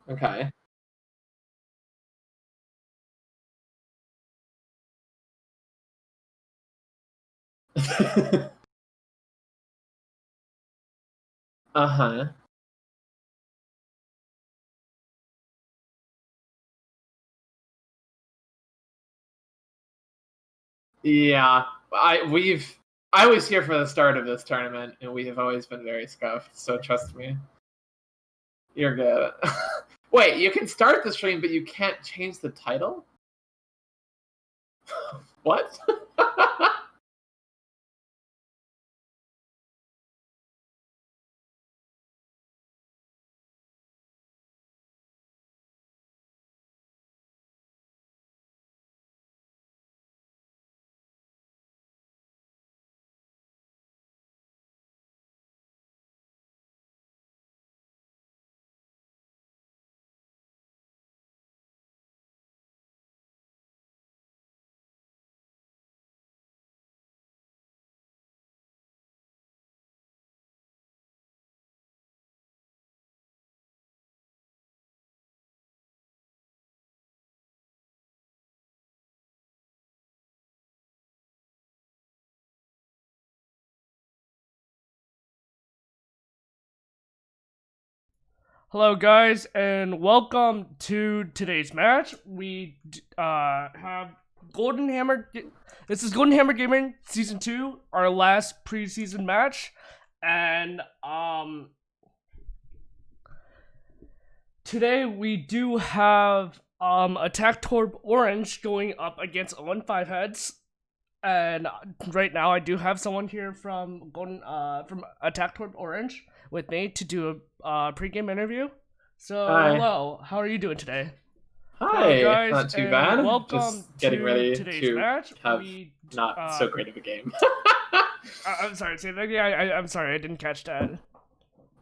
Okay. Uh-huh. Yeah. I was here for the start of this tournament, and we have always been very scuffed, so trust me. You're good. Wait, you can start the stream, but you can't change the title? What? Hello, guys, and welcome to today's match. We have Golden Hammer. This is Golden Hammer Gaming Season 2, our last preseason match, and today we do have Attack Torb Orange going up against 0-5 heads. And right now, I do have someone here from from Attack Torb Orange with me to do a pregame interview. So, Hi. Hello, how are you doing today? Hi, Hello, guys, not too and bad. welcome Just getting to ready today's to match. have not so great of a game. I'm sorry, say that again. I'm sorry, I didn't catch that.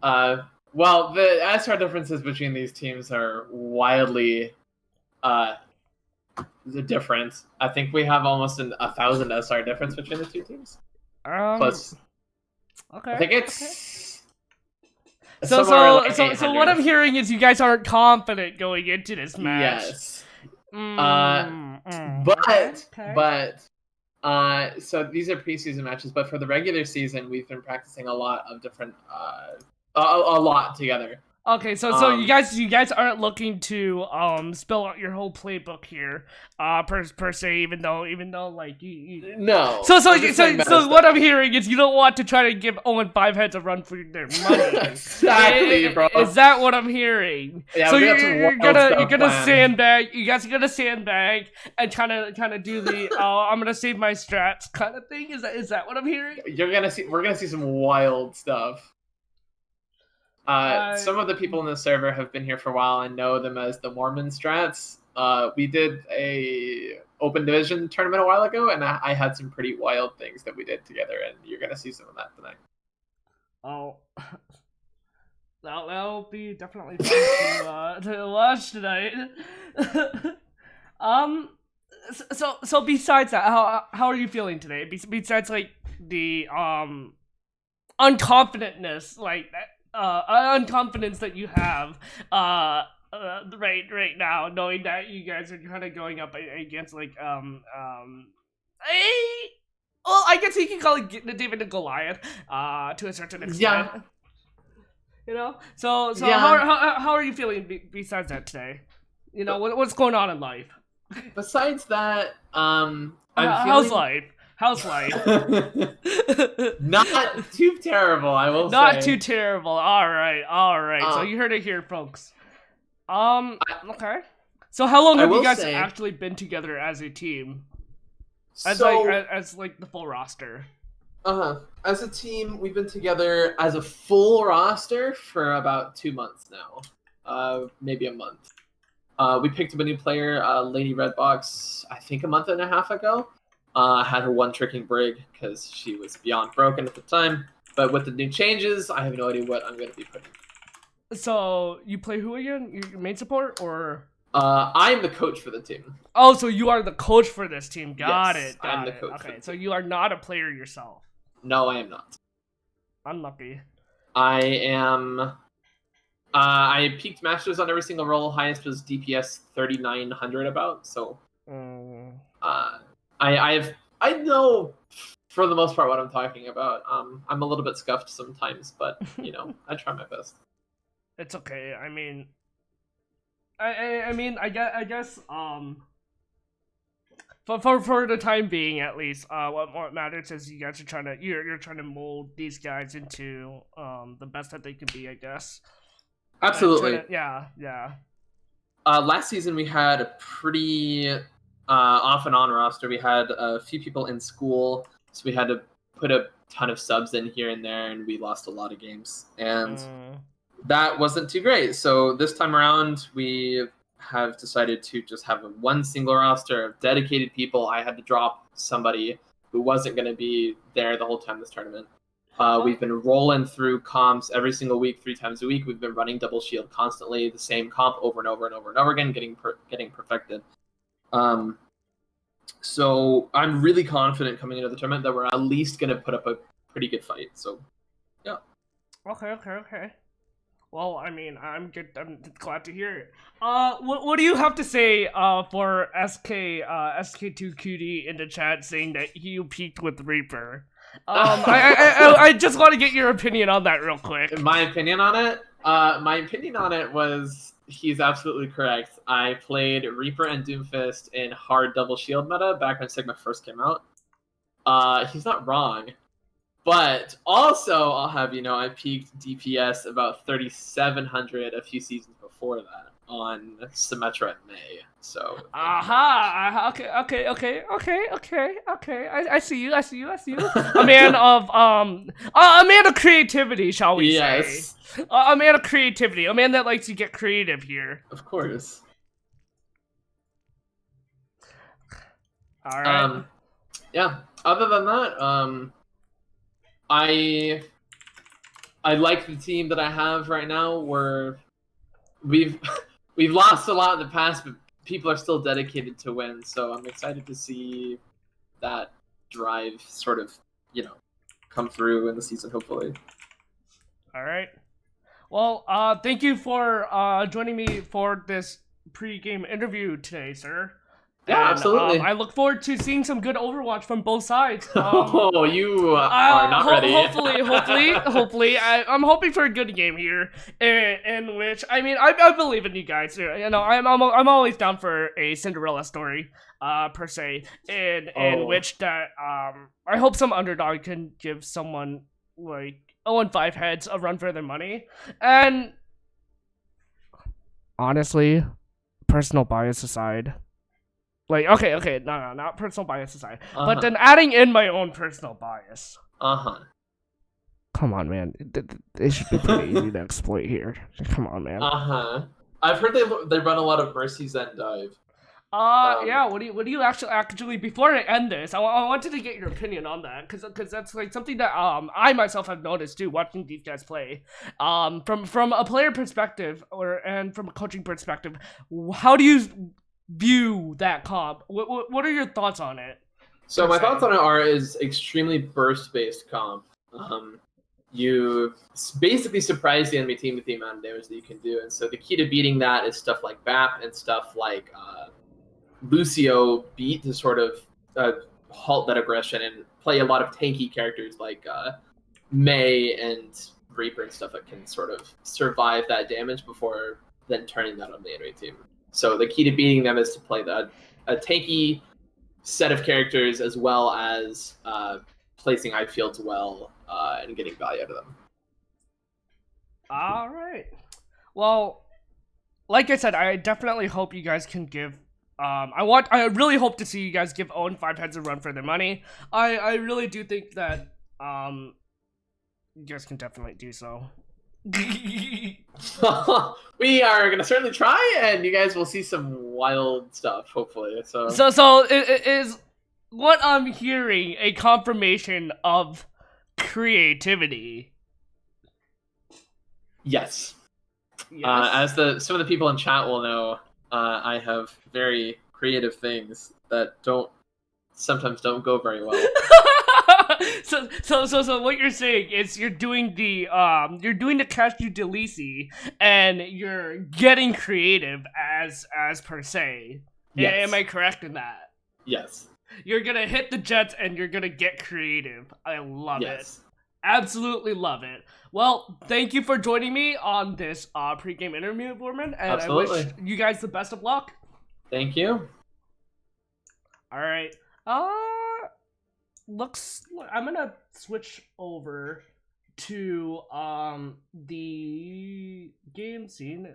Well, the SR differences between these teams are wildly the difference. I think we have almost 1,000 SR difference between the two teams. Plus, Okay. I think it's So like what I'm hearing is you guys aren't confident going into this match. Yes. Okay. So these are preseason matches, but for the regular season, we've been practicing a lot of different, a lot together. Okay, so you guys aren't looking to spell out your whole playbook here, per se, even though like you No. So what I'm hearing is you don't want to try to give 0-5 heads a run for their money. Exactly, bro. Is that what I'm hearing? Yeah, so we got you're gonna sandbag. You guys are gonna sandbag and kind of do the I'm gonna save my strats kind of thing. Is that what I'm hearing? We're gonna see some wild stuff. Some of the people in the server have been here for a while and know them as the Mormon strats. We did a open division tournament a while ago, and I had some pretty wild things that we did together, and you're gonna see some of that tonight. Oh, that'll be definitely fun to watch tonight. So besides that, how are you feeling today? Besides like the unconfidentness, like unconfidence that you have right now, knowing that you guys are kind of going up against like well, I guess you can call it the David and Goliath to a certain extent. Yeah. You know, so Yeah. how are you feeling besides that today? You know, what's going on in life? Besides that, How's life? How's life? Not too terrible, I will say. Not too terrible. All right. So you heard it here, folks. Okay. So how long have you guys actually been together as a team? As like the full roster. As a team, we've been together as a full roster for about 2 months now. Maybe a month. We picked up a new player, Lady Redbox, I think a month and a half ago. Had her one tricking brig because she was beyond broken at the time. But with the new changes, I have no idea what I'm going to be putting. So you play who again? Your main support or? I'm the coach for the team. Oh, so you are the coach for this team. Got Yes, it. I'm the coach. Okay, so you are not a player yourself. No, I am not. Unlucky. I am I peaked masters on every single roll. Highest was DPS 3900 about. So, I know for the most part what I'm talking about. I'm a little bit scuffed sometimes, but I try my best. It's okay. I mean, I guess for the time being at least, what matters is you guys are you're trying to mold these guys into the best that they can be, I guess. Absolutely. Yeah. Last season we had a pretty off and on roster. We had a few people in school, so we had to put a ton of subs in here and there, and we lost a lot of games, and that wasn't too great. So this time around, we have decided to just have one single roster of dedicated people. I had to drop somebody who wasn't going to be there the whole time this tournament. We've been rolling through comps every single week, 3 times a week. We've been running double shield constantly, the same comp over and over and over and over again, getting perfected. So I'm really confident coming into the tournament that we're at least going to put up a pretty good fight. So, yeah. Okay. Well, I mean, I'm glad to hear it. What do you have to say for SK2QD in the chat saying that you peaked with Reaper? I just want to get your opinion on that real quick. My opinion on it? My opinion on it was he's absolutely correct. I played Reaper and Doomfist in hard double shield meta back when Sigma first came out. He's not wrong. But also, I'll have you know, I peaked DPS about 3,700 a few seasons before that on Symmetra in May. So. Okay. I see you. A man of creativity, shall we say? A man of creativity. A man that likes to get creative here. Of course. All right. Yeah. Other than that, I like the team that I have right now. We've lost a lot in the past, but people are still dedicated to win. So I'm excited to see that drive sort of, come through in the season, hopefully. All right. Well, thank you for joining me for this pre-game interview today, sir. Yeah, absolutely. I look forward to seeing some good Overwatch from both sides. You are not ready. Hopefully, I'm hoping for a good game here, in which I believe in you guys. I'm always down for a Cinderella story, per se, in which that I hope some underdog can give someone like 0-5 heads a run for their money, and honestly, personal bias aside. Like, okay, no, not personal bias aside. But then adding in my own personal bias. Come on, man. It should be pretty easy to exploit here. Come on, man. I've heard they run a lot of Mercy Zen dive. Yeah. What do you actually? Before I end this, I wanted to get your opinion on that, because that's like something that I myself have noticed too, watching these guys play. From a player perspective and from a coaching perspective, how do you view that comp? What are your thoughts on it? So my thoughts on it is extremely burst-based comp. You basically surprise the enemy team with the amount of damage that you can do, and so the key to beating that is stuff like BAP and stuff like Lucio beat to sort of halt that aggression and play a lot of tanky characters like Mei and Reaper and stuff that can sort of survive that damage before then turning that on the enemy team. So the key to beating them is to play a tanky set of characters as well as placing eye fields well and getting value out of them. All right. Well, like I said, I definitely hope you guys can give. I really hope to see you guys give 0-5 heads a run for their money. I really do think that you guys can definitely do so. We are gonna certainly try, and you guys will see some wild stuff, hopefully. So it is what I'm hearing a confirmation of creativity. Yes. As some of the people in chat will know, I have very creative things that sometimes don't go very well. So what you're saying is you're doing the Catch You Delisi, and you're getting creative as per se. Yes. Am I correct in that? Yes. You're gonna hit the Jets and you're gonna get creative. I love it. Absolutely love it. Well, thank you for joining me on this pregame interview, Borman, and Absolutely. I wish you guys the best of luck. Thank you. All right. I'm gonna switch over to the game scene.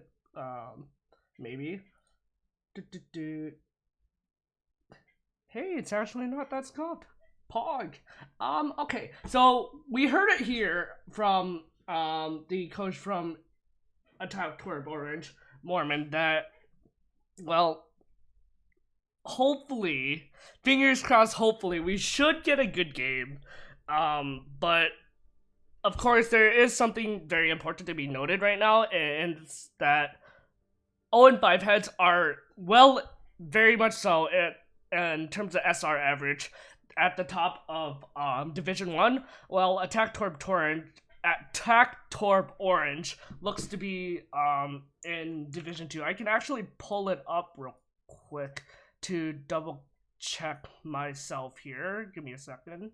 Maybe. Hey, it's actually not that scuffed. Pog. Okay, so we heard it here from the coach from Attack Toward Orange, Mormon, that, well, hopefully, fingers crossed, hopefully, we should get a good game. But of course, there is something very important to be noted right now, and it's that 0-5 heads are, well, very much so in terms of SR average at the top of Division 1, while Attack Torb Orange looks to be in Division 2. I can actually pull it up real quick to double check myself here. Give me a second.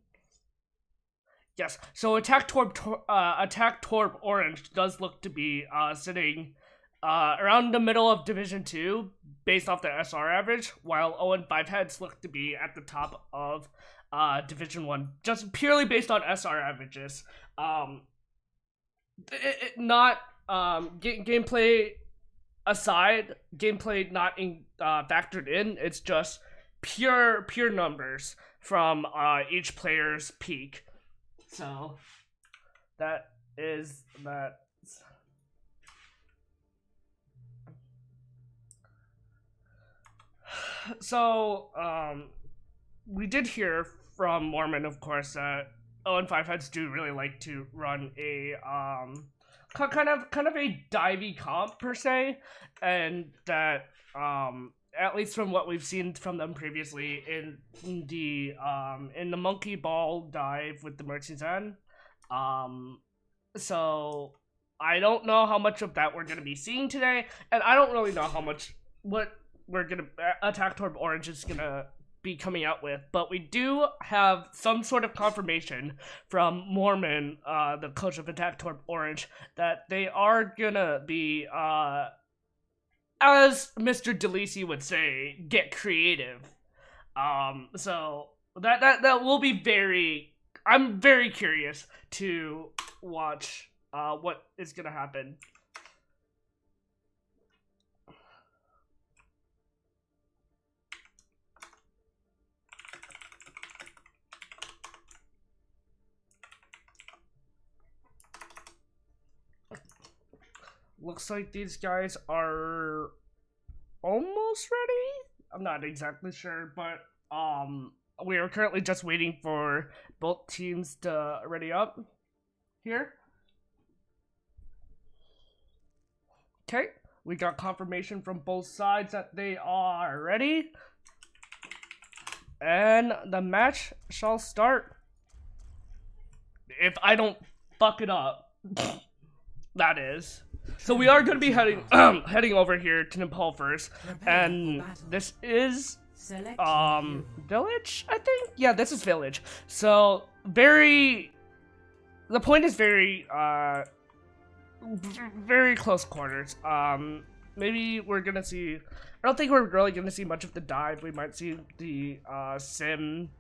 Yes, so Attack Torb Orange does look to be sitting around the middle of Division 2 based off the SR average, while 0-5 heads look to be at the top of Division 1, just purely based on SR averages. Gameplay aside, gameplay not factored in, it's just pure numbers from each player's peak. So that is that. So we did hear from Mormon, of course, that 0-5 heads do really like to run a kind of a divey comp per se, and that at least from what we've seen from them previously in the monkey ball dive with the Murchison. So I don't know how much of that we're gonna be seeing today, and I don't really know how much what we're gonna Attack Torb Orange is gonna be coming out with, but we do have some sort of confirmation from Mormon, the coach of Attack Torb Orange, that they are gonna be, as Mr. Delisi would say, get creative. So that will be I'm very curious to watch what is gonna happen. Looks like these guys are almost ready. I'm not exactly sure, but we are currently just waiting for both teams to ready up here. Okay, we got confirmation from both sides that they are ready. And the match shall start. If I don't fuck it up, that is. So we are going to be heading over here to Nepal first, and this is village, I think. Yeah, this is village. So the point is very close quarters. Maybe we're gonna see. I don't think we're really gonna see much of the dive. We might see the sim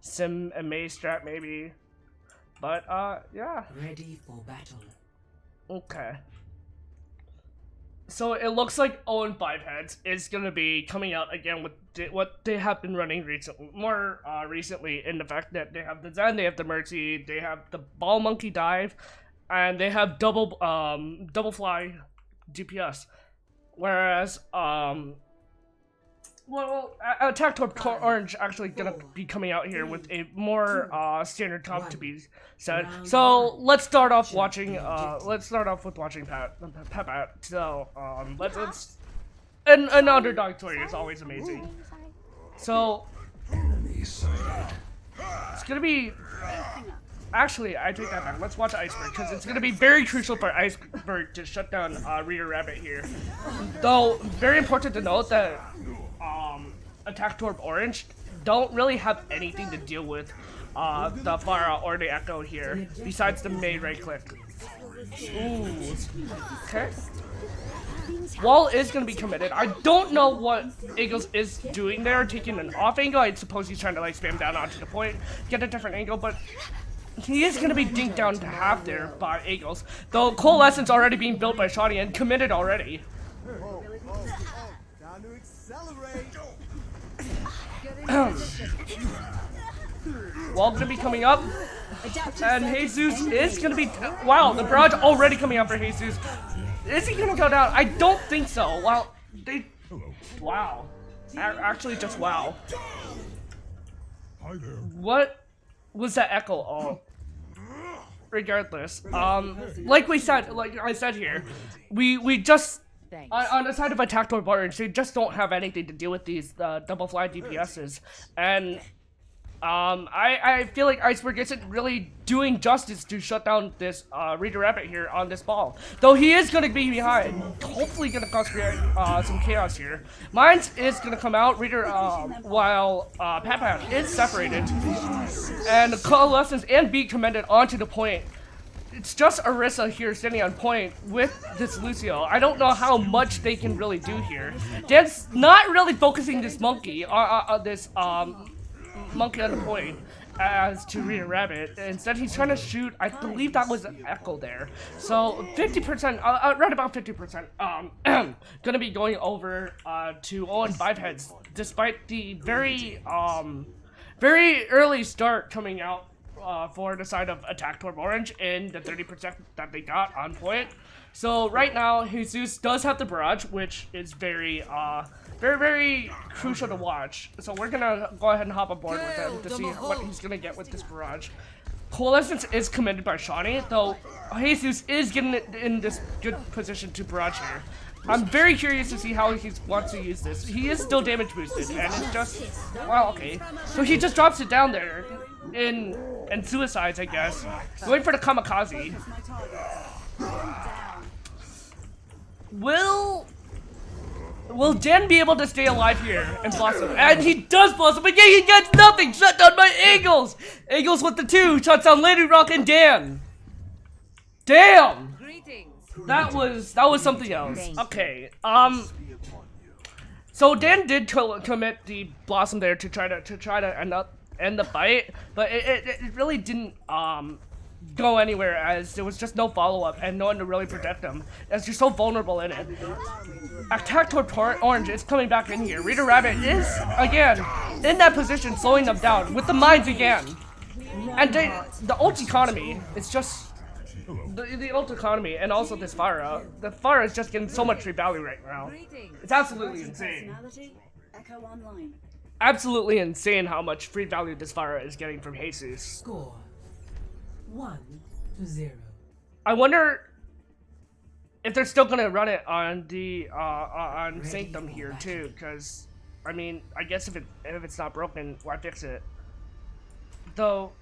and maze strat maybe, but yeah. Ready for battle. Okay. So it looks like 0-5 heads is gonna be coming out again with what they have been running recently in the fact that they have the Zen, they have the Mercy, they have the Ball Monkey Dive, and they have double fly DPS. Whereas Attack Torb Orange actually gonna be coming out here with a more standard comp to be said. So let's start off watching. Let's start off with watching Pat. So let's an underdog story is always amazing. So It's gonna be... Actually, I take that back. Let's watch Iceberg, because it's gonna be very crucial for Iceberg to shut down Reader Rabbit here. Though, very important to note that Attack Torb Orange don't really have anything to deal with the Pharah or the Echo here, besides the Mei right click. Ooh. Okay. Wall is going to be committed. I don't know what Eagles is doing there, taking an off angle. I suppose he's trying to like spam down onto the point, get a different angle, but he is going to be dinked down to half there by Eagles. Though Coalescence already being built by Shoddy and committed already. Time to accelerate. Wall going to be coming up. And Jesus is going to be... Wow, the barrage already coming up for Jesus. Is he going to go down? I don't think so. Wow. Wow. Actually, just wow. What was that echo? Oh. Regardless. Like I said here, we just... On the side of Attack Torb Orange, they just don't have anything to do with these double fly DPSs. And... I feel like Iceberg isn't really doing justice to shut down this Reader Rabbit here on this ball. Though he is going to be behind, hopefully going to cause some chaos here. Mines is going to come out, Reader, while Pat is separated. And Coalescence and Beat commended onto the point. It's just Orisa here standing on point with this Lucio. I don't know how much they can really do here. Dan's not really focusing this monkey, monkey on the point as to Reader Rabbit. Instead, he's trying to shoot. I believe that was an echo there. So 50%, right about 50%, gonna be going over to 0-5 heads, despite the very early start coming out for the side of Attack Torb Orange and the 30% that they got on point. So right now, Jesus does have the barrage, which is very crucial to watch. So we're gonna go ahead and hop aboard with him to see what he's gonna get with this barrage. Coalescence is committed by Shawnee, though Jesus is getting it in this good position to barrage here. I'm very curious to see how he wants to use this. He is still damage boosted, and it's just... Well, okay. So he just drops it down there and suicides, I guess. Going for the kamikaze. Will Jen be able to stay alive here and blossom? And he does blossom, but yeah, he gets nothing! Shut down by Eagles! Eagles with the 2, shuts down Lady Rock and Dan. Damn! That was something else. Okay, so Dan did commit the blossom there to try to end the fight, but it really didn't go anywhere, as there was just no follow-up and no one to really protect him, as you're so vulnerable in it. Attack Torb Orange is coming back in here. Reader Rabbit is, again, in that position, slowing them down with the mines again. And the ult economy is just... The ult economy, and also this Pharah. The Pharah is just getting so much free value right now. It's absolutely insane. Absolutely insane how much free value this Pharah is getting from Jesus. Score 1-0. I wonder if they're still gonna run it on the on Sanctum here too, because I mean, I guess if it's not broken, why fix it? Though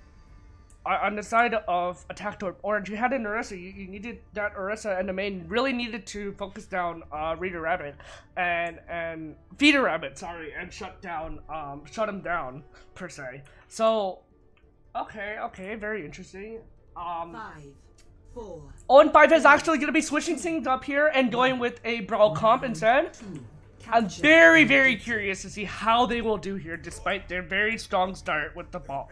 on the side of Attack Torb Orange, you had an Orisa. You needed that Orisa, and the main really needed to focus down Reader Rabbit and Feeder Rabbit, sorry, and shut him down per se. So, okay, very interesting. 5, 4. 0-5 is actually going to be switching things up here and going with a Brawl comp instead. I'm very, very curious to see how they will do here, despite their very strong start with the ball,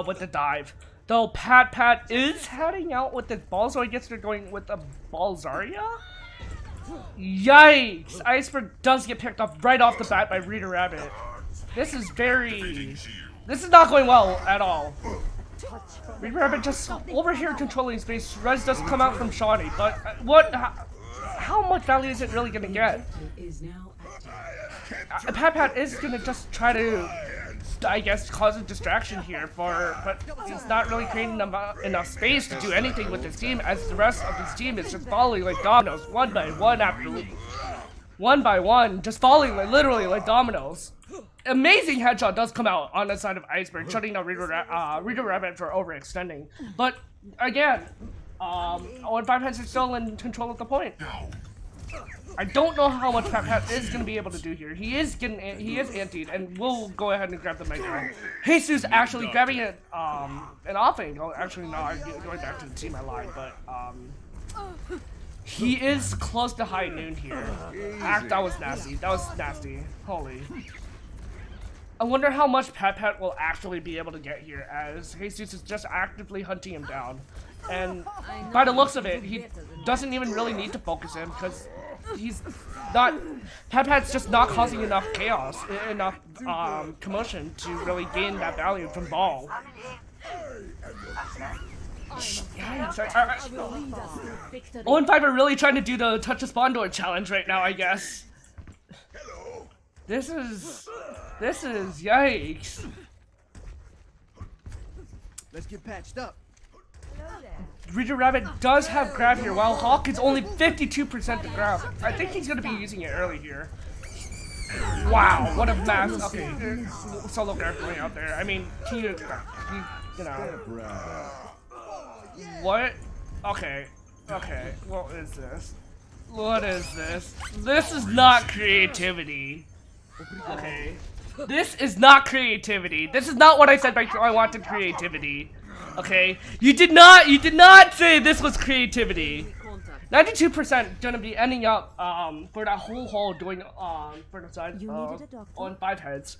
with the dive. Though Pat is heading out with the ball, so I guess they're going with a ball Zarya? Yikes! Iceberg does get picked up right off the bat by Reader Rabbit. This is not going well at all. Reader Rabbit just over here controlling space. Res does come out from Shawnee, but how much value is it really gonna get? Pat is gonna just try to, I guess, cause a distraction here but he's not really creating enough space to do anything with his team, as the rest of his team is just falling like dominoes, one by one, just falling literally like dominoes. amazing headshot does come out on the side of Iceberg, shutting down Rita Rabbit for overextending. But again, Owen 5 Heads is still in control of the point. I don't know how much Pat is going to be able to do here. He is antied, and we'll go ahead and grab the Mega. Jesus actually grabbing it, an offing. Oh, actually, no, I'm going back to the team I lied, but, he is close to high noon here. That was nasty. That was nasty. Holy. I wonder how much Pat will actually be able to get here, as Jesus is just actively hunting him down. And by the looks of it, he doesn't even really need to focus him, because he's not... Pat's just not causing enough chaos, enough commotion to really gain that value from ball. Owen 5 are really trying to do the touch the spawn door challenge right now, I guess. This is yikes. Let's get patched up. Rita Rabbit does have grab here, while Hawk is only 52% to grab. I think he's gonna be using it early here. Wow, what a mass. Okay, solo grab going out there. I mean, you know. What? Okay, what is this? What is this? This is not creativity. Okay. This is not creativity. This is not what I said by I wanted creativity. Okay? You did not say this was creativity. 92% gonna be ending up for that whole haul doing for the side on 5 heads.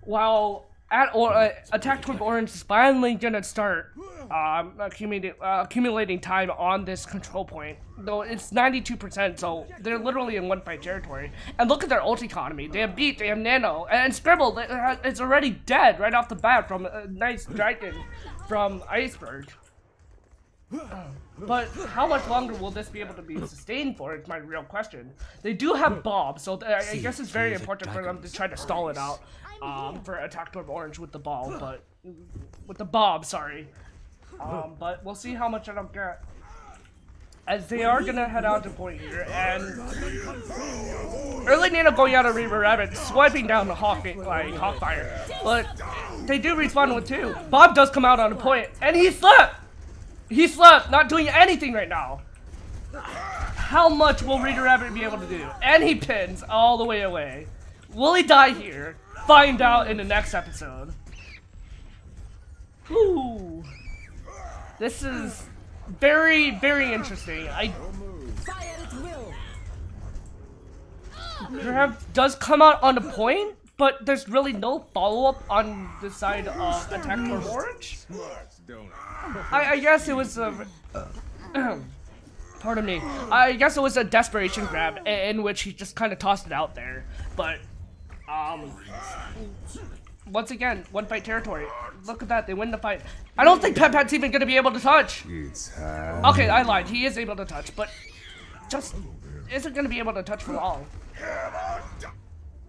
While Attack Toward Orange is finally gonna start accumulating time on this control point. Though it's 92%, so they're literally in 1-fight territory. And look at their ult economy. They have Beat, they have Nano, and Scribble is already dead right off the bat from a nice dragon from Iceberg. But how much longer will this be able to be sustained for is my real question. They do have Bob, so I guess it's very important for them to try to stall it out for Attack Toward Orange with the ball, but with the Bob, sorry. But we'll see how much I don't get. As they are gonna head out to point here, and early Nano going out of Reaver Rabbit, swiping down the Hawkfire, but they do respawn with 2. Bob does come out on a point, and he slept! He slept, not doing anything right now. How much will Reader Rabbit be able to do? And he pins all the way away. Will he die here? Find out in the next episode. Whew. This is very, very interesting. Perhaps does come out on the point, but there's really no follow-up on the side of Attack Toward Orange. I guess it was a... pardon me. I guess it was a desperation grab in which he just kind of tossed it out there. But, once again, 1-fight territory. Look at that, they win the fight. I don't think Pat's even going to be able to touch. Okay, I lied. He is able to touch, but just isn't going to be able to touch for long.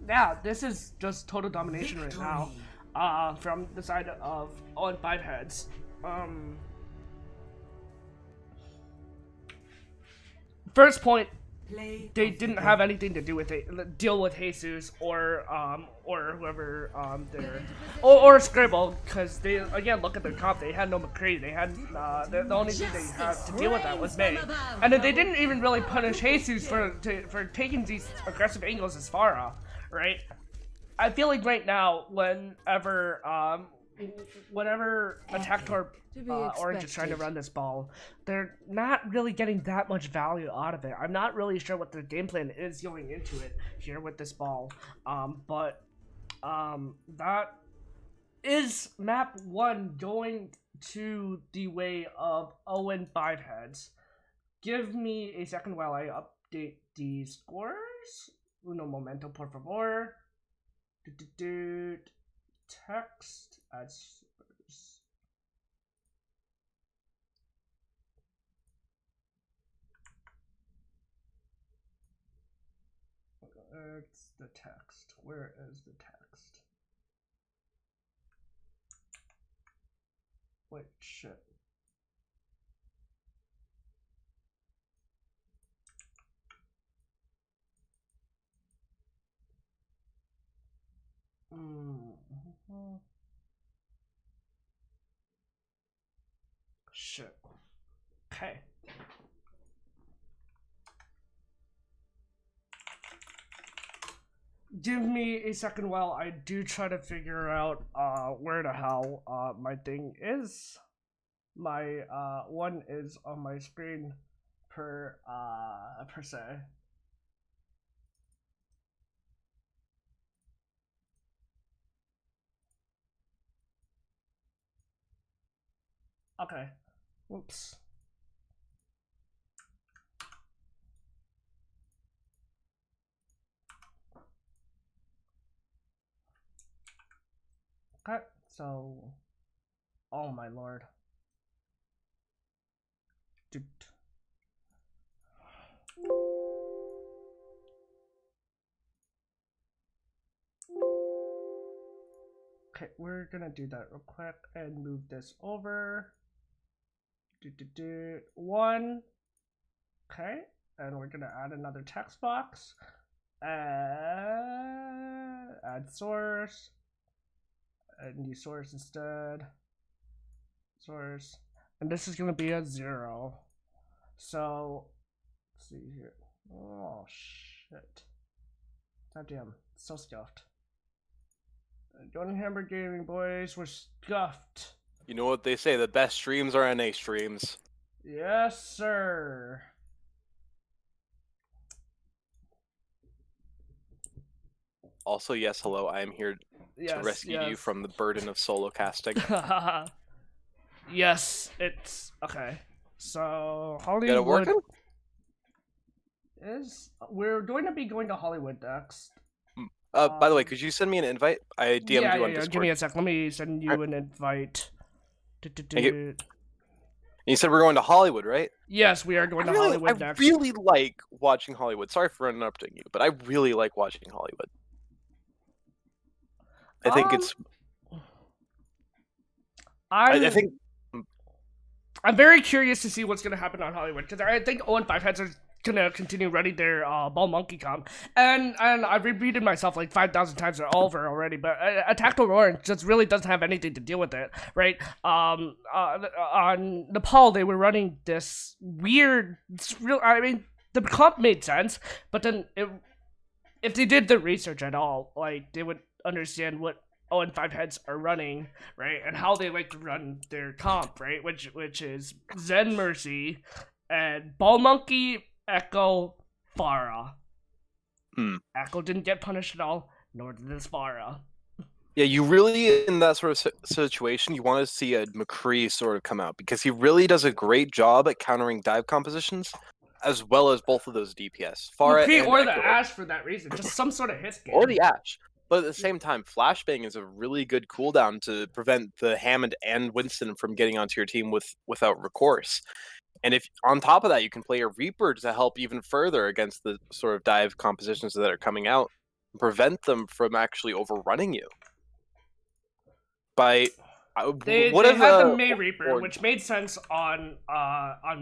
Yeah, this is just total domination right now from the side of on 5 heads. First point, they didn't have anything to do with it, deal with Jesus or whoever or Scribble, because they again look at their comp. They had no McCree. They had the only thing they had to deal with that was May, and then they didn't even really punish Jesus for taking these aggressive angles as far, right? I feel like right now, whenever Attack Toward Orange is trying to run this ball, they're not really getting that much value out of it. I'm not really sure what their game plan is going into it here with this ball. But that is map 1 going to the way of Owen 5 heads. Give me a second while I update the scores. Uno momento, por favor. Text as it's the text. Where is the text? Wait, shit. Shit. Okay. Give me a second while I do try to figure out where the hell my thing is. My one is on my screen per se. Okay. Whoops. Okay, so oh my lord. Dude. Okay, we're gonna do that real quick and move this over. One. Okay, and we're gonna add another text box. Add source. Add new source instead. Source. And this is gonna be a 0. So, let's see here. Oh shit. God damn, so scuffed. Jordan Hammer Gaming boys, we're scuffed. You know what they say, the best streams are NA streams. Yes, sir. Also, yes, hello, I am here to rescue you from the burden of solo casting. Yes, it's okay. So Hollywood Got it working? we're going to be going to Hollywood next. By the way, could you send me an invite? I DM'd you on Discord. Give me a sec. Let me send you an invite. Thank you. You said we're going to Hollywood, right? Yes, we are going to Hollywood next. I really like watching Hollywood. Sorry for interrupting you, but I really like watching Hollywood. I think it's. I think. I'm very curious to see what's going to happen on Hollywood because I think 0-5 heads are going to continue running their ball monkey comp, and I've repeated myself like 5,000 times over already. But Attack the Orange just really doesn't have anything to deal with it, right? On Nepal, they were running this weird. I mean, the comp made sense, but then if they did the research at all, like they would understand what 0-5 heads are running, right, and how they like to run their comp, right, which is Zen Mercy and Ball Monkey, Echo, Farah. Echo didn't get punished at all, nor did this Farah. Yeah, you really, in that sort of situation, you want to see a McCree sort of come out, because he really does a great job at countering dive compositions, as well as both of those DPS. Farah McCree and or Echo. the Ash for that reason, just some sort of hit game. Or the Ash. But at the same time, Flashbang is a really good cooldown to prevent the Hammond and Winston from getting onto your team without recourse. And if on top of that, you can play a Reaper to help even further against the sort of dive compositions that are coming out, and prevent them from actually overrunning you. They had the May Reaper, which made sense on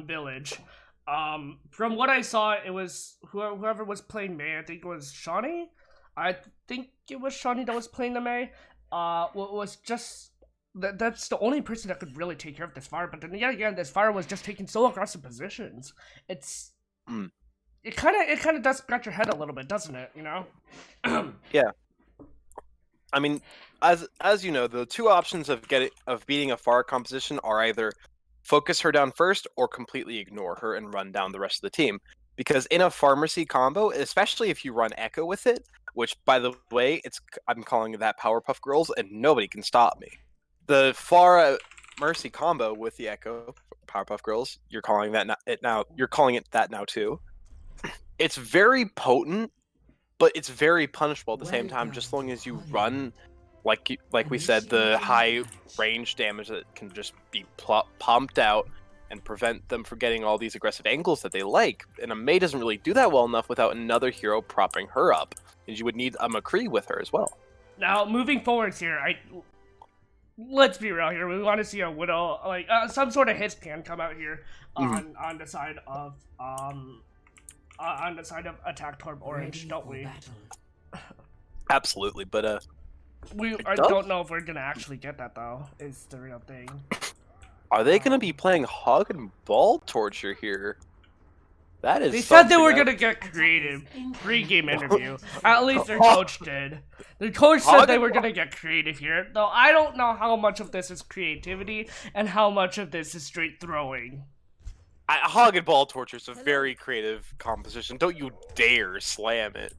Village. From what I saw, it was whoever was playing May. I think it was Shawnee. I think it was Shawnee that was playing the May. Was just that's the only person that could really take care of this fire. But then yet again, this fire was just taking so aggressive positions. It kind of does scratch your head a little bit, doesn't it? You know? Yeah. I mean, as you know, the two options of beating a fire composition are either focus her down first or completely ignore her and run down the rest of the team. Because in a pharmacy combo, especially if you run Echo with it, which, by the way, I'm calling that Powerpuff Girls, and nobody can stop me. The Farah Mercy combo with the Echo, Powerpuff Girls, you're calling it that now too. It's very potent, but it's very punishable at the same time, just as long as you run, like we said, the high range damage that can just be pumped out and prevent them from getting all these aggressive angles that they like. And a May doesn't really do that well enough without another hero propping her up. And you would need a McCree with her as well. Now, moving forwards here, let's be real here. We want to see a Widow, like some sort of hit can come out here on the side of Attack Torb Orange, don't we? Absolutely, but I don't know if we're gonna actually get that though. Is the real thing. Are they going to be playing hog and ball torture here? That is. They said they something. were gonna get creative. Pre-game interview. At least their coach did. Their coach said they were gonna get creative here. Though I don't know how much of this is creativity and how much of this is straight throwing. Hog and ball torture is a very creative composition. Don't you dare slam it.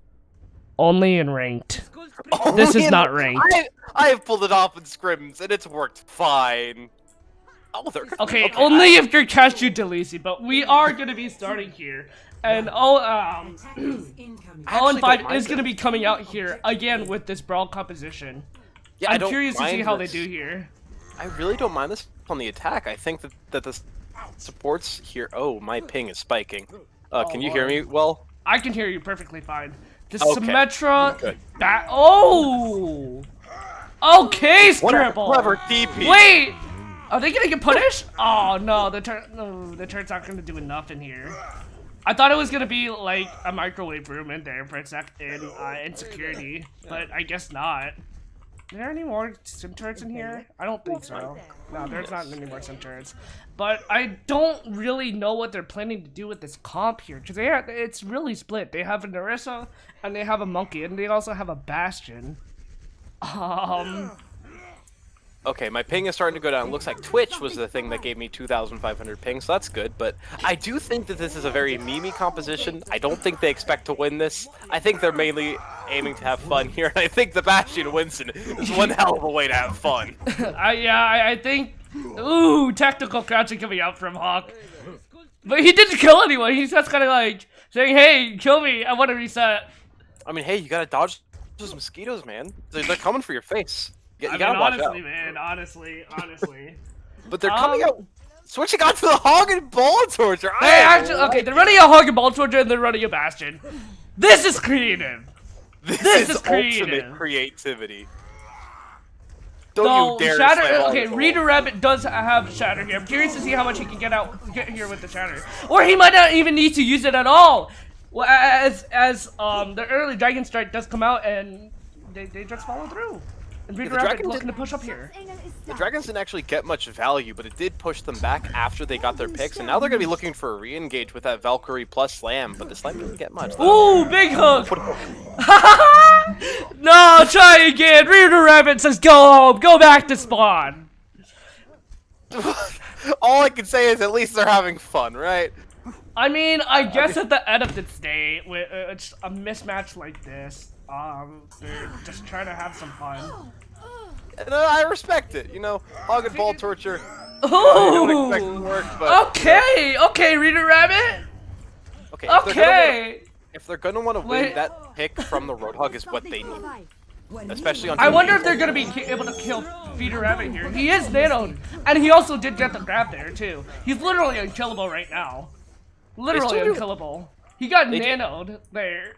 Only in ranked. This is not ranked. I have pulled it off in scrims and it's worked fine. Oh, okay, only if you're Cashew Delisi, but we are gonna be starting here. And Owen 5 is gonna be coming out here again with this brawl composition. Yeah, I'm curious to see how they do here. I really don't mind this on the attack. I think that the supports here. Oh, my ping is spiking. Can you hear me well? I can hear you perfectly fine. The Okay. Symmetra. Oh! Okay, Scribble! What a clever TP. Wait! Are they gonna get punished? Oh no, the turn's not gonna do enough in here. I thought it was gonna be like a microwave room in there for a sec in security, but I guess not. Are there any more sim turrets in here? I don't think so. No, there's not any more sim turrets. But I don't really know what they're planning to do with this comp here, because it's really split. They have a Narissa, and they have a Monkey, and they also have a Bastion. Okay, my ping is starting to go down. Looks like Twitch was the thing that gave me 2,500 ping, so that's good. But I do think that this is a very memey composition. I don't think they expect to win this. I think they're mainly aiming to have fun here, and I think the Bastion Winston is one hell of a way to have fun. I think... Ooh, tactical crouching coming out from Hawk. But he didn't kill anyone. He's just kind of like saying, hey, kill me. I want to reset. I mean, hey, you gotta dodge those mosquitoes, man. They're coming for your face. You I gotta mean, watch honestly, out. man, honestly. But they're coming out, switching on to the hog and ball torture. Hey, actually, okay, they're running a hog and ball torture and they're running a Bastion. This is creative. This is creative. Ultimate creativity. Don't you dare Shatter. say Okay, hog Reader Rabbit does have Shatter here. I'm curious to see how much he can get here with the Shatter, or he might not even need to use it at all. Well, as the early Dragon Strike does come out and they just follow through. And Reader Rabbit looking to push up here. The Dragons didn't actually get much value, but it did push them back after they got their picks, and now they're going to be looking for a re-engage with that Valkyrie plus Slam, but the Slam didn't get much. Ooh, big hook! No, try again! Reader Rabbit says go home, go back to spawn! All I can say is at least they're having fun, right? I mean, I guess at the end of the day, with a mismatch like this, they're just trying to have some fun. And I respect it, you know, hog and ball torture. Ooh! Don't expect it to work, but Okay, Reader Rabbit! Okay, if they're gonna want to win, that pick from the Roadhog is what they need. Especially on I wonder if they're gonna be able to kill Reader Rabbit here. He is nanoed, and he also did get the grab there, too. He's literally unkillable right now. Literally unkillable. He got nanoed there.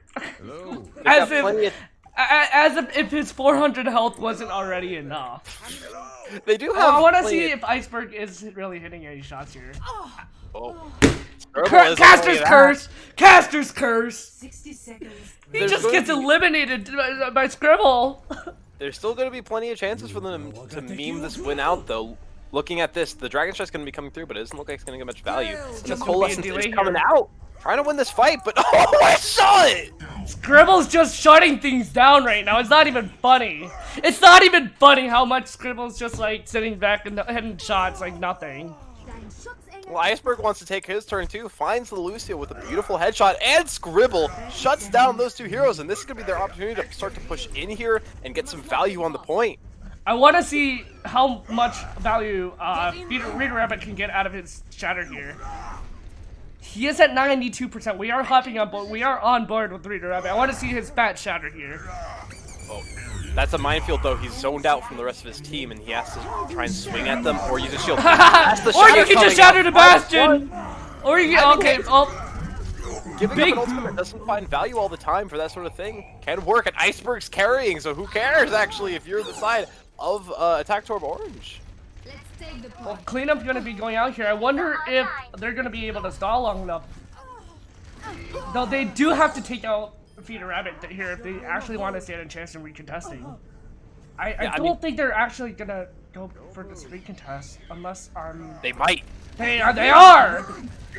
as if his 400 health wasn't already enough. They do have. I want to see if Iceberg is really hitting any shots here. Oh. Caster's curse! Caster's curse! 60 seconds. He just gets eliminated by Scribble. There's still going to be plenty of chances for them to meme this win out, though. Looking at this, the Dragon Strike's going to be coming through, but it doesn't look like it's going to get much value. The Coalescence is coming out, trying to win this fight, but oh, I saw it! Scribble's just shutting things down right now. It's not even funny. It's not even funny how much Scribble's just like sitting back and hitting shots like nothing. Well, Iceberg wants to take his turn too, finds the Lucio with a beautiful headshot, and Scribble shuts down those two heroes, and this is going to be their opportunity to start to push in here and get some value on the point. I want to see how much value Reader Rabbit can get out of his Shatter here. He is at 92%. We are hopping on board. We are on board with Reader Rabbit. I want to see his bat Shatter here. Oh, that's a minefield though. He's zoned out from the rest of his team, and he has to try and swing at them or use a shield. Or you can just Shatter the Bastion. Or you can, okay. Giving up an ultimate doesn't find value all the time for that sort of thing. Can work, and Iceberg's carrying, so who cares actually if you're the side of Attack Torb Orange. Well, cleanup's gonna be going out here. I wonder if they're gonna be able to stall long enough. Though they do have to take out Feeder Rabbit here if they actually want to stand a chance in recontesting. I don't think they're actually gonna go for the speed contest unless I'm... They might. They are!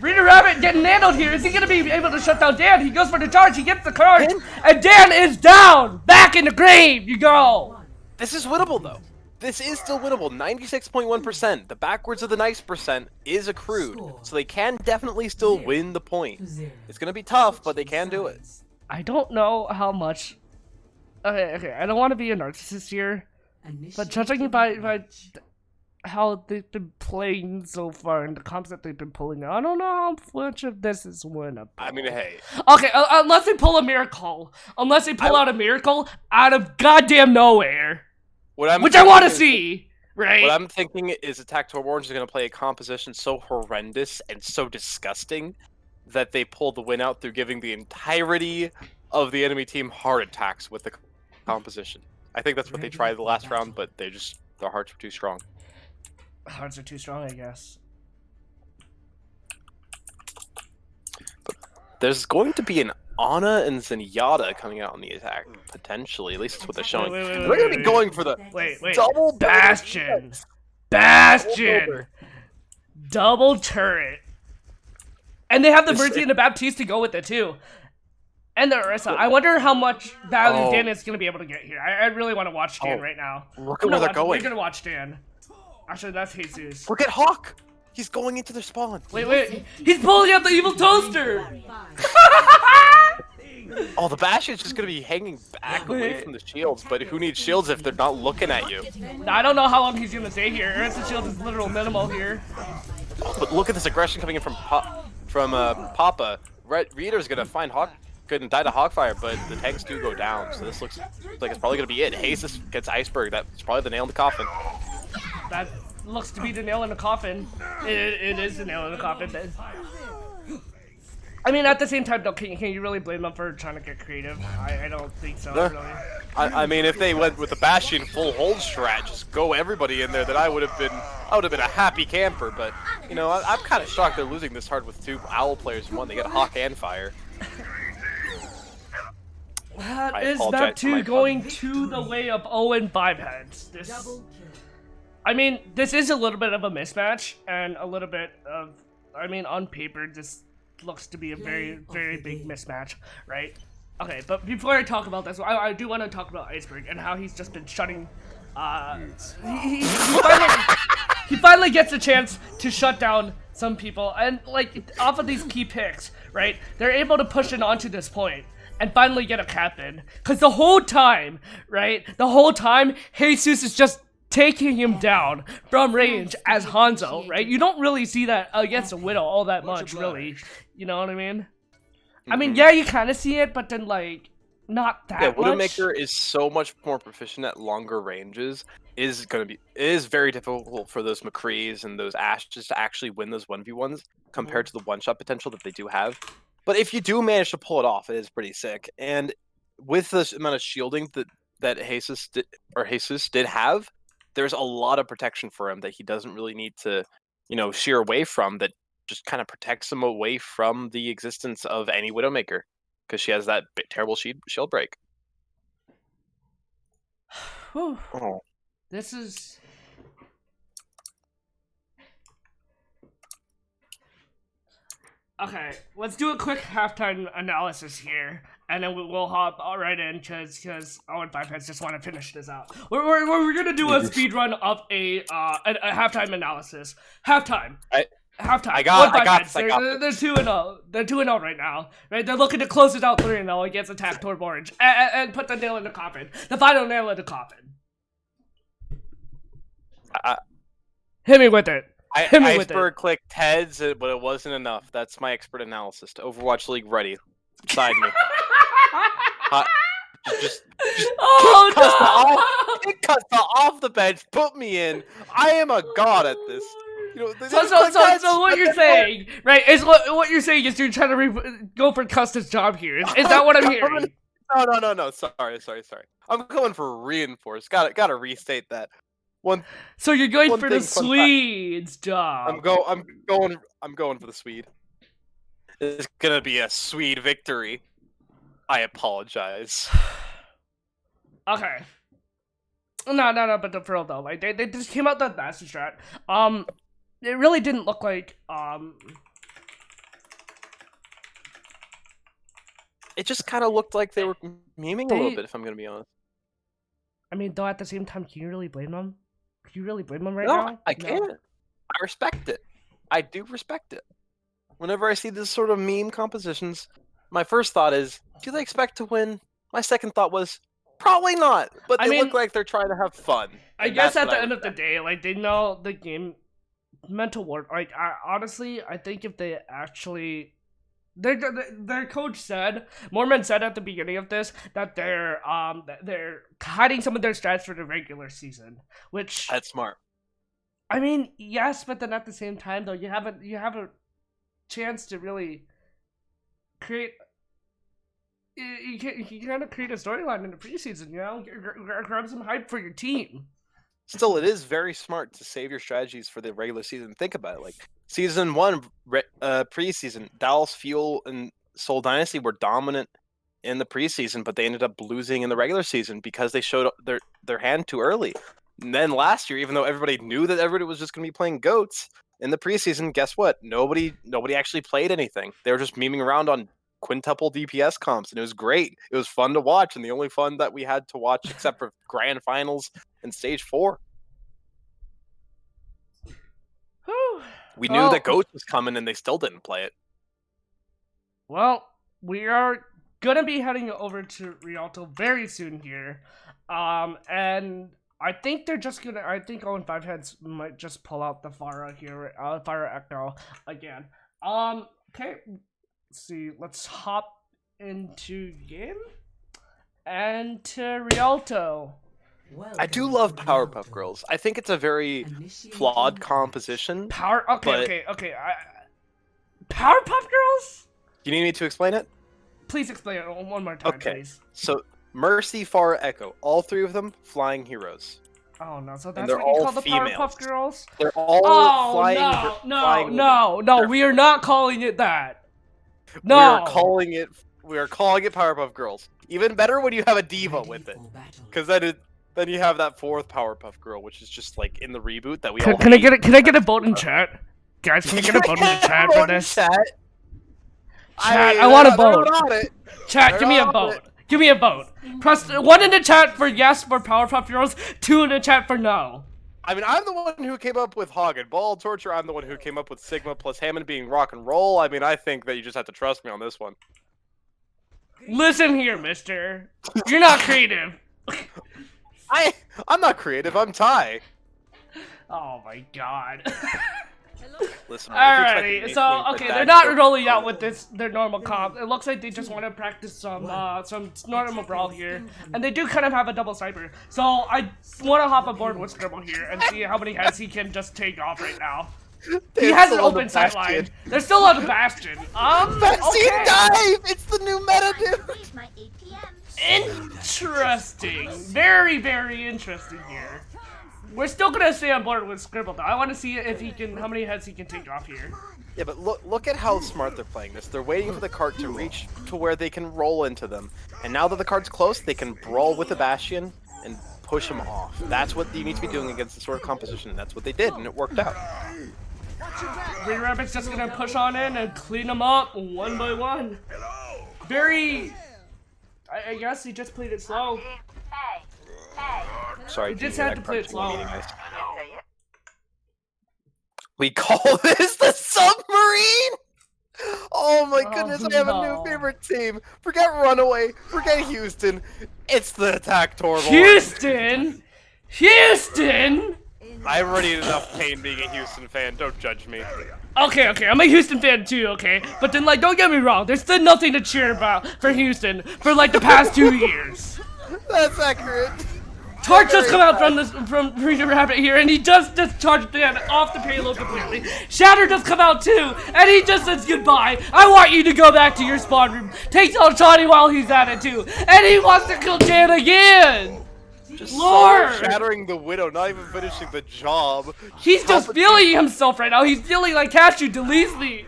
Reader Rabbit getting nailed here. Is he gonna be able to shut down Dan? He goes for the charge, he gets the card, and Dan is down! Back in the grave you go! This is winnable, though. This is still winnable. 96.1%. The backwards of the nice percent is accrued, so they can definitely still win the point. It's gonna be tough, but they can do it. I don't know how much... Okay, I don't want to be a narcissist here, but judging by how they've been playing so far and the comps that they've been pulling, I don't know how much of this is winnable. I mean, hey. Okay, unless they pull a miracle. Unless they pull out a miracle out of goddamn nowhere. Which I want to see, right? What I'm thinking is Attack Toward Orange is going to play a composition so horrendous and so disgusting that they pull the win out through giving the entirety of the enemy team heart attacks with the composition. I think that's what they tried the last round, but their hearts were too strong. Hearts are too strong, I guess. There's going to be an Ana and Zenyatta coming out on the attack, potentially. At least that's what they're showing. They're going to be going for the double Bastion! Bastion! Double turret. And they have the Mercy and the Baptiste to go with it, too. And the Orisa. I wonder how much value Dan is going to be able to get here. I really want to watch Dan right now. Look at where they're going. We're going to watch Dan. Actually, that's Jesus. Look at Hawk! He's going into their spawn. Wait. He's pulling out the evil toaster! Oh, the Bastion's just gonna be hanging back away from the shields, but who needs shields if they're not looking at you? I don't know how long he's gonna stay here. Ursa shield is literal minimal here. But look at this aggression coming in from Papa. Reader's gonna find Hawk, couldn't die to Hawkfire, but the tanks do go down, so this looks like it's probably gonna be it. Jesus gets Iceberg. That's probably the nail in the coffin. That looks to be the nail in the coffin. It is the nail in the coffin. I mean, at the same time, though, can you really blame them for trying to get creative? I don't think so, really. I mean, if they went with the Bastion full hold strat, just go everybody in there, then I would have been a happy camper. But you know, I'm kind of shocked they're losing this hard with two Owl players in one. They got Hawk and Fire. That is not too going to the way of 0-5 heads. I mean, this is a little bit of a mismatch, and a little bit of, I mean, on paper, this looks to be a very, very big mismatch, right? Okay, but before I talk about this, I do want to talk about Iceberg and how he's just been shutting, he finally gets a chance to shut down some people, and like, off of these key picks, right, they're able to push it onto this point and finally get a cap in, because the whole time, Jesus is just taking him down from range as Hanzo, right? You don't really see that against a Widow all that much, really. You know what I mean? I mean, yeah, you kind of see it, but then, like, not that much. Yeah, Widowmaker is so much more proficient at longer ranges. It is very difficult for those McCrees and those Ashes to actually win those 1v1s compared to the one-shot potential that they do have. But if you do manage to pull it off, it is pretty sick. And with this amount of shielding that Jesus did have, there's a lot of protection for him that he doesn't really need to, you know, shear away from, that just kind of protects him away from the existence of any Widowmaker, because she has that terrible shield break. Oh. This is... Okay, let's do a quick halftime analysis here, and then we'll hop right in, because 0-5 heads just want to finish this out. We're gonna do a speed run of a halftime analysis. Halftime. Halftime. I got They're 2-0. They're 2-0 right now. Right? They're looking to close it out 3-0 against Attack Toward Orange and put the nail in the coffin. The final nail in the coffin. Hit me with it. Iceberg clicked heads, but it wasn't enough. That's my expert analysis. To Overwatch League ready. Beside me. Just cuts off the bench, put me in. I am a god at this. You know, so what you're saying, right, is what you're saying is you're trying to go for Custer's job here. Is that what I'm hearing? No. Sorry. I'm going for reinforce. Gotta restate that. So you're going for the Swedes job. I'm going for the Swede. It's gonna be a Swede victory. I apologize. Okay. No, but for real though, like they just came out that master strat. It really didn't look like It just kind of looked like they were memeing a little bit, if I'm gonna be honest. I mean, though, at the same time, can you really blame them? Can you really blame them right No, now? I can't. I respect it. I do respect it. Whenever I see this sort of meme compositions, my first thought is, do they expect to win? My second thought was, probably not. But they look like they're trying to have fun. I guess at the end of the day, like, they know the game mental work. Like, honestly, I think if they actually... Their coach said, Mormon said at the beginning of this, that they're hiding some of their stats for the regular season, which... That's smart. I mean, yes, but then at the same time, though, you have a chance to really create... You can kind of create a storyline in the preseason, you know? Grab some hype for your team. Still, it is very smart to save your strategies for the regular season. Think about it. Like, Season 1, preseason, Dallas, Fuel, and Seoul Dynasty were dominant in the preseason, but they ended up losing in the regular season because they showed their hand too early. And then last year, even though everybody knew that everybody was just going to be playing GOATs, in the preseason, guess what? Nobody actually played anything. They were just memeing around on quintuple DPS comps, and it was great. It was fun to watch, and the only fun that we had to watch, except for Grand Finals and Stage 4. We knew that GOATs was coming, and they still didn't play it. Well, we are gonna be heading over to Rialto very soon here, and I think they're just gonna. I think 0-5 heads might just pull out the Pharah here, Pharah Echo again. Okay, let's see. Let's hop into game and to Rialto. I do love Powerpuff Girls. I think it's a very flawed composition. Okay. Powerpuff Girls? You need me to explain it? Please explain it one more time, please. So, Mercy, Pharah, Echo, all three of them flying heroes. Oh no, so that's what you call the females. Powerpuff Girls? They're all flying. No, we are not calling it that. No. We are calling it Powerpuff Girls. Even better when you have a diva with it. Because then you have that fourth Powerpuff Girl, which is just like in the reboot that we all Can I get a vote in chat? Guys, can I get a vote in the chat for this? Chat, I want a vote. Chat, give me a vote. Give me a vote. Press 1 in the chat for yes for Powerpuff Girls, 2 in the chat for no. I mean, I'm the one who came up with Hog and Ball Torture. I'm the one who came up with Sigma plus Hammond being rock and roll. I mean, I think that you just have to trust me on this one. Listen here, mister. You're not creative. I'm not creative. I'm Ty. Oh my god. Listen, alrighty, so okay, they're not rolling out with their normal comp. It looks like they just want to practice some normal brawl here, and they do kind of have a double sniper. So I want to hop aboard with Scribble here and see how many heads he can just take off right now. He has an open sight line. They're still on the Bastion. Vaccine dive! It's the new meta, dude! Interesting. Very, very interesting here. We're still gonna stay on board with Scribble though. I want to see if he can, how many heads he can take off here. Yeah, but look at how smart they're playing this. They're waiting for the cart to reach to where they can roll into them. And now that the cart's close, they can brawl with the Bastion and push him off. That's what you need to be doing against this sort of composition, and that's what they did, and it worked out. Green Rabbit's just gonna push on in and clean them up one by one. Very... I guess he just played it slow. Sorry, he just had to play it slow. We call this the submarine? Oh my goodness, I have a new favorite team. Forget Runaway, forget Houston. It's the Attack Tour. Houston? Houston? I've already had enough pain being a Houston fan, don't judge me. Okay, I'm a Houston fan too, okay? But then, like, don't get me wrong, there's still nothing to cheer about for Houston for, like, the past 2 years. That's accurate. Torch just come out from Green Rabbit here, and he just discharged Dan off the payload completely. Shatter just come out too, and he just says goodbye. I want you to go back to your spawn room. Takes out Johnny while he's at it too, and he wants to kill Dan again. Just Lord! shattering the Widow, not even finishing the job. He's just feeling himself right now. He's feeling like Cashew deletes me.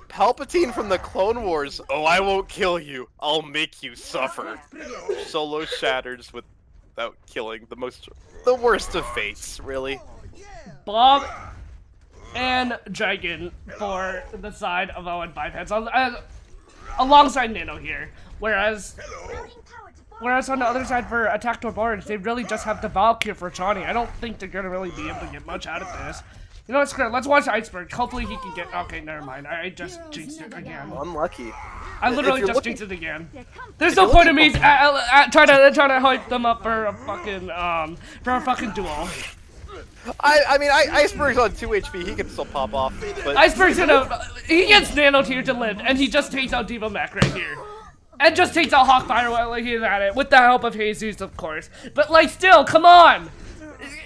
Palpatine from the Clone Wars. Oh, I won't kill you. I'll make you suffer. Solo shatters with without killing the worst of fates, really. Bob and Dragon for the side of 0-5 heads, alongside Nano here. Whereas on the other side for Attack Toward Orange, they really just have the Valkyrie for Johnny. I don't think they're gonna really be able to get much out of this. You know what, screw it. Let's watch Iceberg. Hopefully he can get. Okay, never mind. I just jinxed it again. Unlucky. I literally just jinxed it again. There's no point in me trying to hype them up for a fucking duel. I mean, Iceberg's on 2 HP. He can still pop off. But Iceberg's he gets Nano tier to live, and he just takes out Diva Mech right here. And just takes out Hawkfire while he's at it, with the help of Jesus, of course. But, like, still, come on!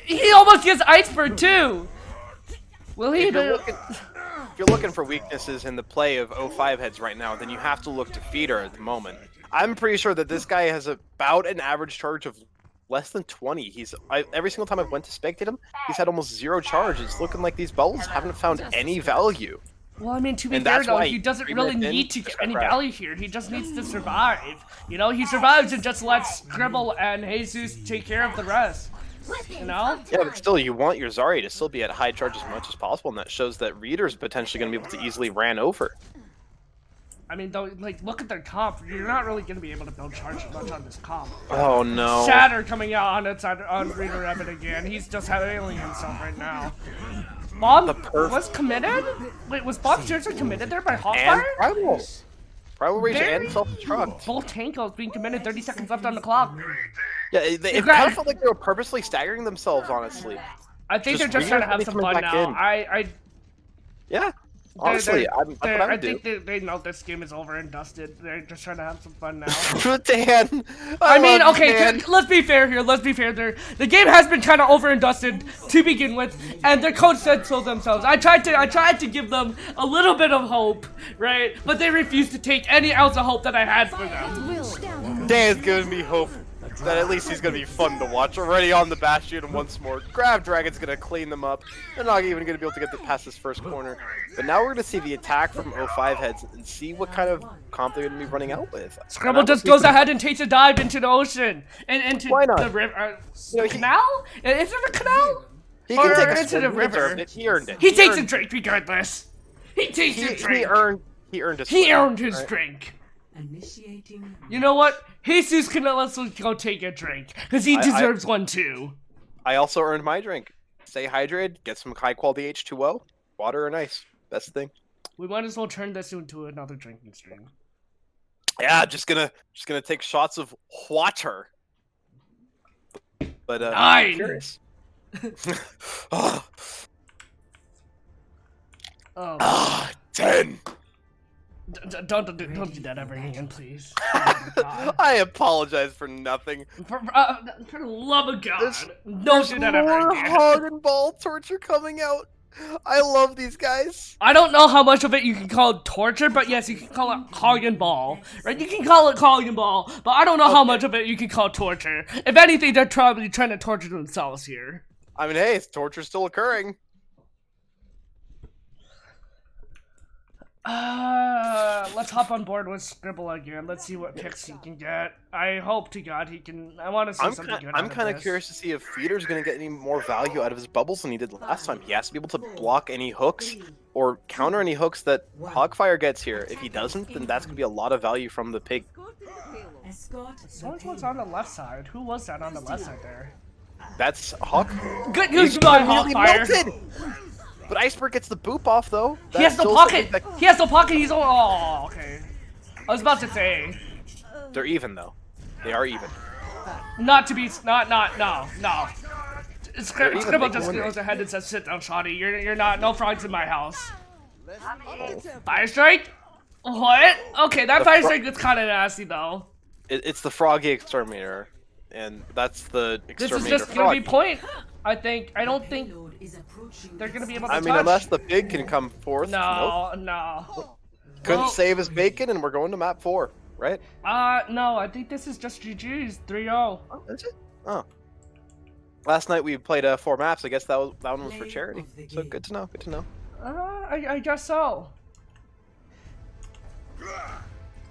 He almost gets Iceberg, too! Will he? If you're looking for weaknesses in the play of 0-5 heads right now, then you have to look to Feeder at the moment. I'm pretty sure that this guy has about an average charge of less than 20. Every single time I've went to spectate him, he's had almost 0 charge. It's looking like these bubbles haven't found any value. Well, I mean, to be fair though, he doesn't really need to get any value here. He just needs to survive. You know, he survives and just lets Scribble and Jesus take care of the rest. You know? Yeah, but still, you want your Zarya to still be at high charge as much as possible, and that shows that Reader's potentially going to be able to easily ran over. I mean, though, like, look at their comp. You're not really going to be able to build charge much on this comp. Oh, no. Shatter coming out on Reader Evan again. He's just having himself right now. Bob was committed? Wait, was Bob seriously committed there by Hawkfire? And Primal Rage and self-destruct. Both Tankos being committed, 30 seconds left on the clock. Yeah, it kind of felt like they were purposely staggering themselves, honestly. I think they're just trying to have some fun now. Yeah, honestly, I think they know this game is over and dusted. They're just trying to have some fun now. Dan, I mean, okay, let's be fair here. Let's be fair. The game has been kind of over and dusted to begin with, and their coach said so themselves. I tried to give them a little bit of hope, right? But they refused to take any ounce of hope that I had for them. Dan's giving me hope that at least he's gonna be fun to watch. Already on the Bastion once more. Grab Dragon's gonna clean them up. They're not even gonna be able to get past this first corner. But now we're gonna see the attack from 0-5 heads and see what kind of comp they're gonna be running out with. Scribble just goes ahead and takes a dive into the ocean and into the river. Canal? Is it a canal? He can take a into the river. He earned it. He takes a drink regardless. He takes a drink. He earned his drink. Initiating. You know what? Jesus can let's go take a drink because he deserves one too. I also earned my drink. Stay hydrated. Get some high quality H2O. Water and ice. Best thing. We might as well turn this into another drinking stream. Yeah, just gonna take shots of water. But I'm curious. Oh. 10. Don't do that ever again, please. I apologize for nothing. For the love of God, don't do that ever again. Hog and ball torture coming out. I love these guys. I don't know how much of it you can call torture, but yes, you can call it hog and ball. Right? You can call it hog and ball, but I don't know how much of it you can call torture. If anything, they're probably trying to torture themselves here. I mean, hey, torture's still occurring. Let's hop on board with Scribble again. Let's see what picks he can get. I hope to God he can. I want to see something good. I'm kind of curious to see if Feeder's going to get any more value out of his bubbles than he did last time. He has to be able to block any hooks or counter any hooks that Hogfire gets here. If he doesn't, then that's going to be a lot of value from the pig. Someone was on the left side. Who was that on the left side there? That's Hawk. Good news by Hawkfire. But Iceberg gets the boop off though. He has no pocket. He has no pocket. He's all. Oh, okay. I was about to say. They're even though. They are even. Not to be. No. Scribble just goes ahead and says, "Sit down, Shoddy. You're not. No frogs in my house." Fire strike. What? Okay, that fire strike is kind of nasty though. It's the Froggy Exterminator, and that's the Exterminator. This is just gonna be point. I don't think they're gonna be able to I mean, unless the pig can come forth. No. Couldn't save his bacon, and we're going to map 4, right? No, I think this is just GG's 3-0. Oh, that's it? Oh. Last night we played 4 maps. I guess that one was for charity. So good to know. I guess so.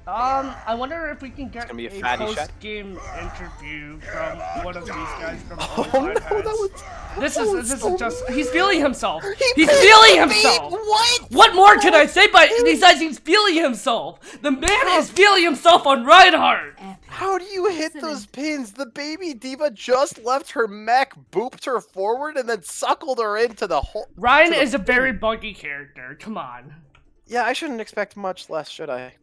I wonder if we can get gonna be a a fatty shot. post-game interview from one of these guys from Oh Old no, Five Heads. that was This so is just mean. he's feeling himself. He He's paid feeling the himself. bait. What? What more can I say? But besides, he's feeling himself. The man is feeling himself on Reinhardt. Epic. How do you hit those pins? The baby diva just left her mech, booped her forward, and then suckled her into the hole. Ryan to the is a very pin. buggy character. Come on. Yeah, I shouldn't expect much less, should I?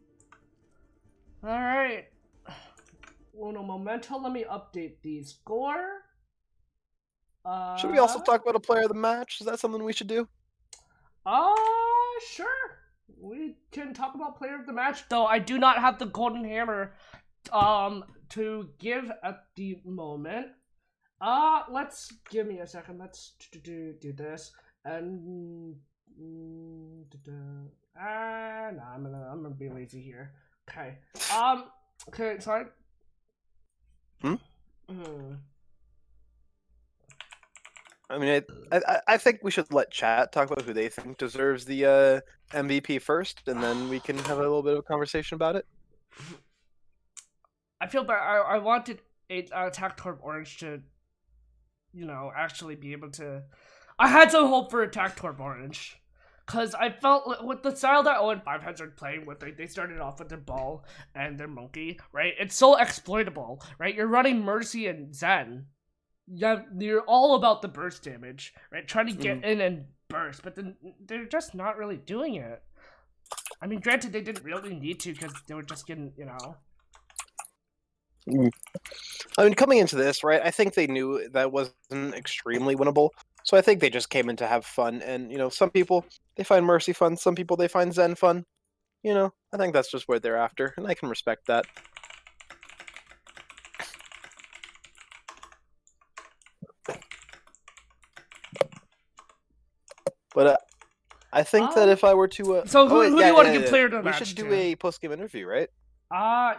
All right. Uno momento. Let me update the score. Should we also talk about a player of the match? Is that something we should do? Sure. We can talk about player of the match, though I do not have the golden hammer to give at the moment. Let's give me a second. Let's do this. And no, I'm gonna be lazy here. Okay. Okay, sorry. I mean, I think we should let chat talk about who they think deserves the MVP first, and then we can have a little bit of a conversation about it. I feel bad. I wanted Attack Torb Orange to, actually be able to. I had some hope for Attack Torb Orange, because I felt with the style that 0-5 Heads are playing with, they started off with their ball and their monkey, right? It's so exploitable, right? You're running Mercy and Zen. Yeah, you're all about the burst damage, right? Trying to get in and burst, but then they're just not really doing it. I mean, granted, they didn't really need to because they were just getting, I mean, coming into this, right, I think they knew that wasn't extremely winnable. So I think they just came in to have fun. And, some people, they find Mercy fun. Some people, they find Zen fun. I think that's just what they're after. And I can respect that. But I think that if I were to... So who do you want to give player to the match? We should do a post-game interview, right?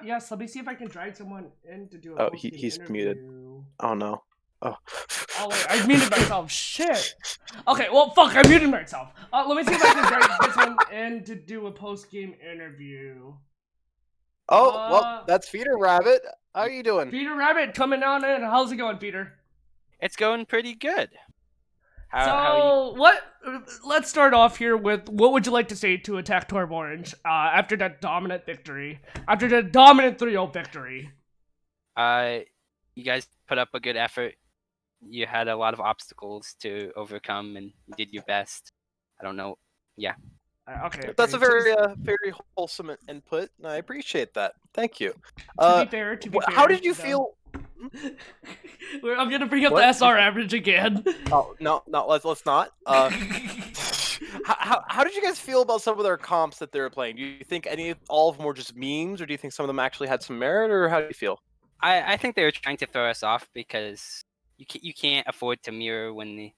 Yes, let me see if I can drag someone in to do a post-game he's interview. muted. Oh, no. Oh. Oh, wait, I muted myself. Shit. Okay, well, fuck, I muted myself. Let me see if I can drag someone in to do a post-game interview. Oh, well, that's Feeder Rabbit. How are you doing? Peter Rabbit coming on in. How's it going, Peter? It's going pretty good. Let's start off here with what would you like to say to Attack Torb Orange after that dominant victory? After the dominant 3-0 victory? You guys put up a good effort. You had a lot of obstacles to overcome, and you did your best. I don't know. Yeah. Okay. That's a very wholesome input, and I appreciate that. Thank you. To be fair, how did you feel? I'm gonna bring up the SR average again. Oh no, let's not. How did you guys feel about some of their comps that they were playing? Do you think all of them were just memes, or do you think some of them actually had some merit, or how do you feel? I think they were trying to throw us off because you can't afford to mirror when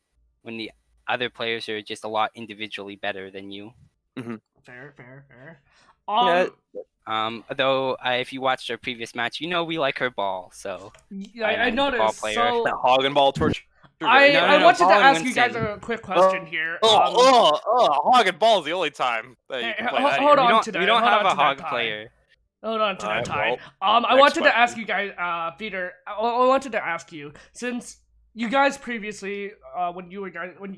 the other players are just a lot individually better than you. Mm-hmm. Fair. Though if you watched our previous match, we like her ball. So I noticed. Ball player. So that hog and ball torture. I wanted to ask you guys a quick question here. Hog and ball is the only time that you can play that hold here. on to that. We don't hold have on a to hog that player. Hold on to that time. Well, I wanted to question. ask you guys, Peter. I wanted to ask you, since you guys previously, when you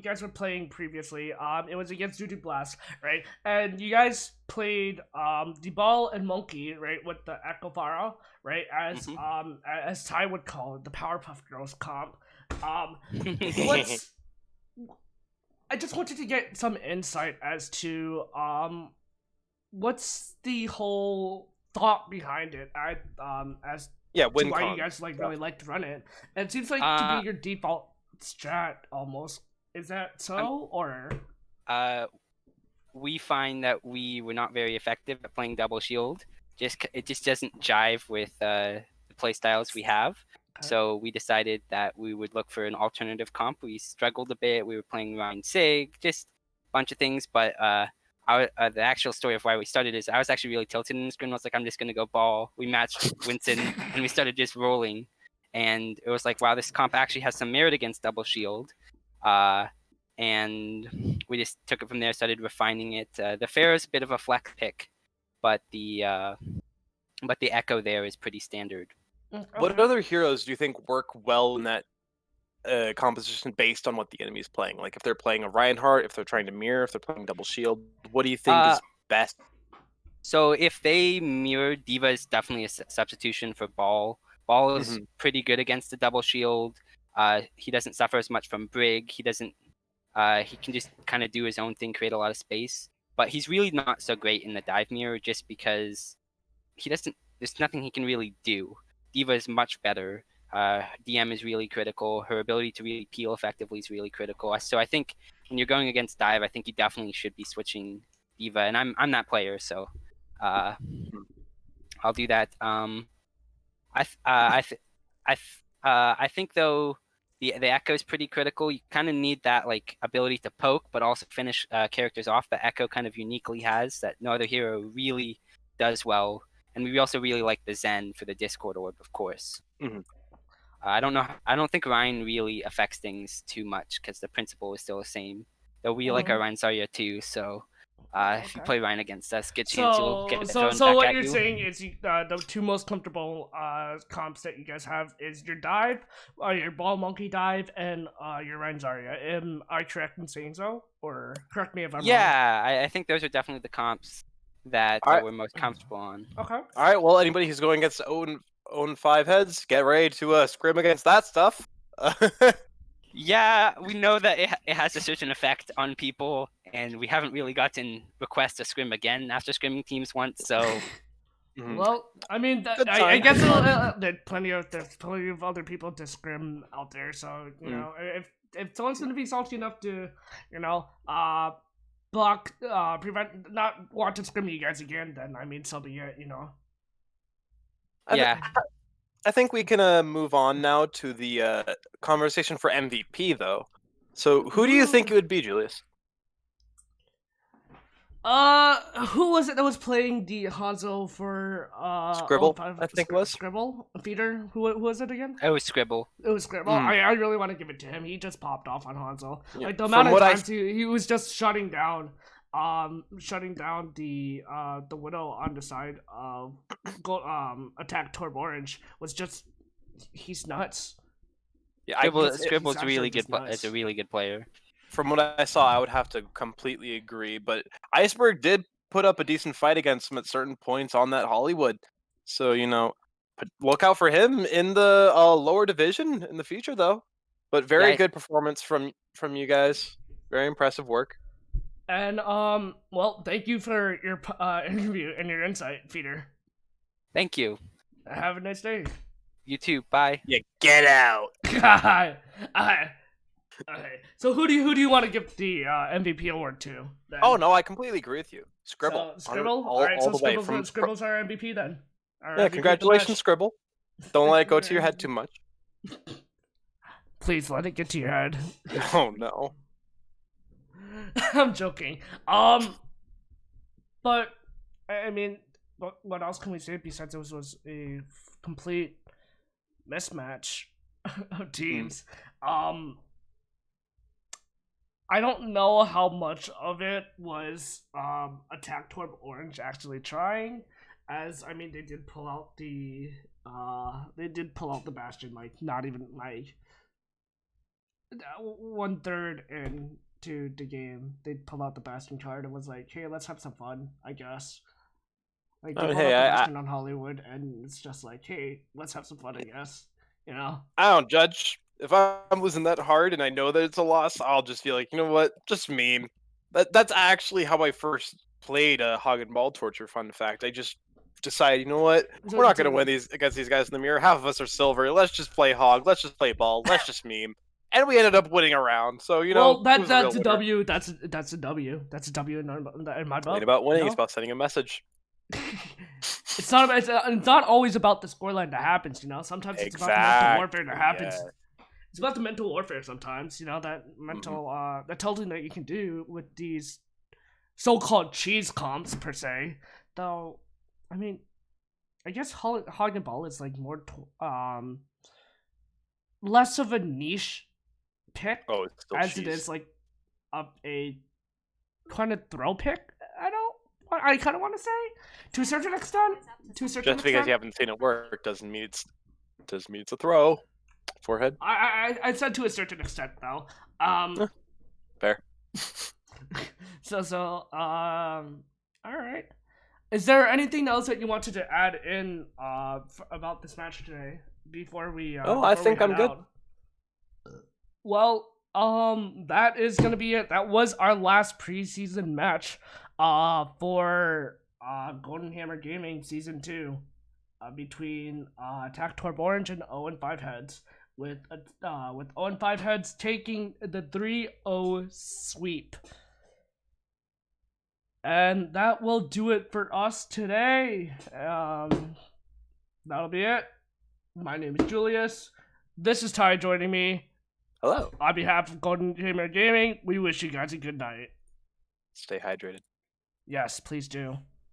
guys were playing previously, it was against Duty Blast, right? And you guys played the ball and monkey, right, with the Echo Faro, right? As Ty would call it, the Powerpuff Girls comp. I just wanted to get some insight as to what's the whole thought behind it as to why you guys really like to run it. And it seems like to be your default strat almost. Is that so, or? We find that we were not very effective at playing double shield. It just doesn't jive with the play styles we have. Okay. So we decided that we would look for an alternative comp. We struggled a bit. We were playing Ryan Sig, just a bunch of things, but the actual story of why we started is I was actually really tilted in the screen. I was like, I'm just going to go ball. We matched Winston, and we started just rolling. And it was like, wow, this comp actually has some merit against double shield. And we just took it from there, started refining it. The Pharaoh's a bit of a flex pick, but the but the Echo there is pretty standard. What Okay. other heroes do you think work well in that composition based on what the enemy's playing? Like if they're playing a Reinhardt, if they're trying to mirror, if they're playing double shield, what do you think Uh, is best? So if they mirror, Diva is definitely a substitution for Ball. Ball is Mhm. pretty good against the double shield. He doesn't suffer as much from Brig. He doesn't. He can just kind of do his own thing, create a lot of space. But he's really not so great in the dive mirror, just because he doesn't. There's nothing he can really do. Diva is much better. DM is really critical. Her ability to really peel effectively is really critical. So I think when you're going against dive, I think you definitely should be switching Diva, and I'm that player, so uh, I'll do that. I th- I th- I think though the Echo is pretty critical. You kind of need that like ability to poke, but also finish characters off. That Echo kind of uniquely has that no other hero really does well. And we also really like the Zen for the Discord orb, of course. Mhm. I don't know. I don't think Ryan really affects things too much because the principle is still the same. Though we like our Ryan Zarya too, so if you Okay. play Ryan against us, good chance you'll get it So thrown back what at you're you. saying is the two most comfortable comps that you guys have is your dive, your ball monkey dive, and your Ryan Zarya. Am I correct in saying so, or correct me if I'm wrong? Yeah, I think those are definitely the comps that All right. we're most comfortable on. Okay. All right. Well, anybody who's going against own 5 heads, get ready to scrim against that stuff. Yeah, we know that it has a certain effect on people, and we haven't really gotten requests to scrim again after scrimming teams once, so Mhm. Well, I mean, Good I sign, guess good sign. there's plenty of other people to scrim out there. So you know, if someone's gonna be salty enough to, you know, block, prevent, not want to scrim you guys again, then I mean, so be it. You know. yeah. I think we can move on now to the conversation for MVP, though. So, who do you think it would be, Julius? Who was it that was playing the Hanzo for Scribble, five I think it was. Scribble feeder? Who was it again? It was Scribble. It was Scribble. Mm. I really want to give it to him. He just popped off on Hanzo. Yeah, Like the from amount of what I- times he was just shutting down the Widow on the side of attack Torb Orange was just he's nuts. Yeah, Scribble's actually really good. just nuts. It's a really good player. from what I saw, I would have to completely agree. But Iceberg did put up a decent fight against him at certain points on that Hollywood. So look out for him in the lower division in the future, though. But very Yeah, good performance from you guys. Very impressive work. And well, thank you for your interview and your insight, Peter. Thank you. Have a nice day. You too. Bye. Yeah, get out. Okay. So who do you want to give the MVP award to? Then? Oh no, I completely agree with you. Scribble. So, Scribble. All Alright, all so the way Scribble's, from Scribble's our MVP then. Our Yeah, MVP of the congratulations, match. Scribble. Don't let it go to your head too much. Please let it get to your head. Oh no. I'm joking. But I mean, what else can we say besides it was a complete mismatch of teams? I don't know how much of it was Attack Torb Orange actually trying, as I mean they did pull out the Bastion like not even like 1/3 into the game. They pulled out the Bastion card and was like, hey, let's have some fun, I guess. Like they pulled out the Bastion on Hollywood and it's just like, hey, let's have some fun, I guess. You know? I don't judge. If I'm losing that hard and I know that it's a loss, I'll just be like, you know what? Just meme. That's actually how I first played Hog and Ball Torture. Fun fact. I just decided, you know what? We're not gonna win against these guys in the mirror. Half of us are silver. Let's just play Hog. Let's just play Ball. Let's just meme. And we ended up winning a round. So well, who's the that's a real winner? W. That's a W. That's a W in my book. Ain't about winning. No? It's about sending a message. It's not always about the scoreline that happens. You know, sometimes it's about the mental warfare that happens. Yeah. It's about the mental warfare sometimes. You know, that mental that telling that you can do with these so-called cheese comps per se. Though, I mean, I guess Hog and Ball is like more less of a niche pick Oh, it's still as cheese. it is like a kind of throw pick. I don't I kind of want to say, to a certain extent. Just because you haven't seen it work doesn't mean it's a throw. Forehead. I said to a certain extent though. Fair. All right. Is there anything else that you wanted to add in about this match today before we? I think I'm good. Well, that is gonna be it. That was our last preseason match, for Golden Hammer Gaming Season 2, between Attack Torb Orange and 0-5 Heads, with 0-5 Heads taking the 3-0 sweep. And that will do it for us today. That'll be it. My name is Julius. This is Ty joining me. Hello. On behalf of Golden Gamer Gaming, we wish you guys a good night. Stay hydrated. Yes, please do.